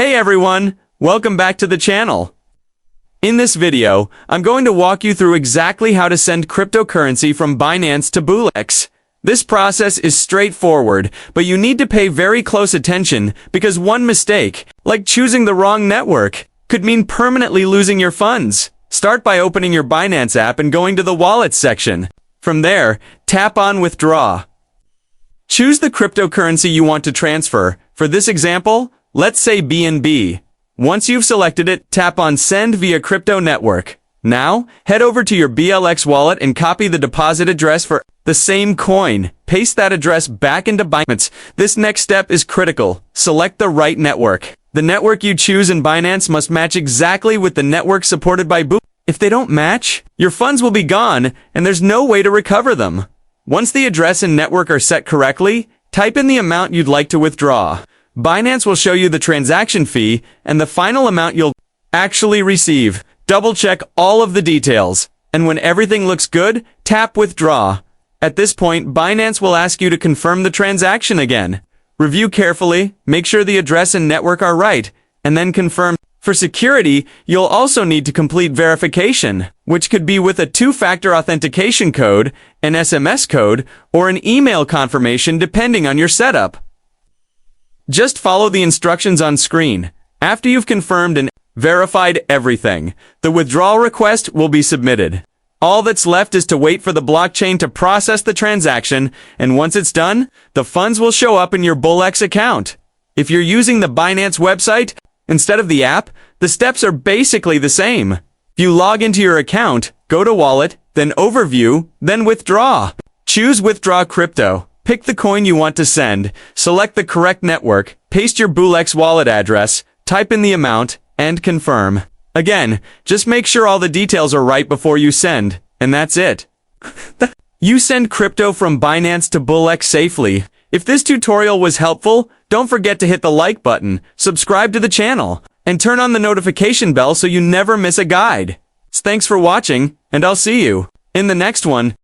Hey everyone, welcome back to the channel. In this video, I'm going to walk you through exactly how to send cryptocurrency from Binance to BullX. This process is straightforward, but you need to pay very close attention because one mistake, like choosing the wrong network, could mean permanently losing your funds. Start by opening your Binance app and going to the Wallets section. From there, tap on Withdraw. Choose the cryptocurrency you want to transfer. For this example, let's say BNB. Once you've selected it, tap on Send via Crypto Network. Now, head over to your BullX wallet and copy the deposit address for the same coin. Paste that address back into Binance. This next step is critical. Select the right network. The network you choose in Binance must match exactly with the network supported by BullX. If they don't match, your funds will be gone and there's no way to recover them. Once the address and network are set correctly, type in the amount you'd like to withdraw. Binance will show you the transaction fee and the final amount you'll actually receive. Double check all of the details, and when everything looks good, tap Withdraw. At this point, Binance will ask you to confirm the transaction again. Review carefully, make sure the address and network are right, and then confirm. For security, you'll also need to complete verification, which could be with a two-factor authentication code, an SMS code, or an email confirmation depending on your setup. Just follow the instructions on screen. After you've confirmed and verified everything, the withdrawal request will be submitted. All that's left is to wait for the blockchain to process the transaction, and once it's done, the funds will show up in your BullX account. If you're using the Binance website instead of the app, the steps are basically the same. If you log into your account, go to Wallet, then Overview, then Withdraw. Choose Withdraw Crypto. Pick the coin you want to send, select the correct network, paste your BullX wallet address, type in the amount, and confirm. Again, just make sure all the details are right before you send, and that's it. You send crypto from Binance to BullX safely. If this tutorial was helpful, don't forget to hit the like button, subscribe to the channel, and turn on the notification bell so you never miss a guide. Thanks for watching, and I'll see you in the next one.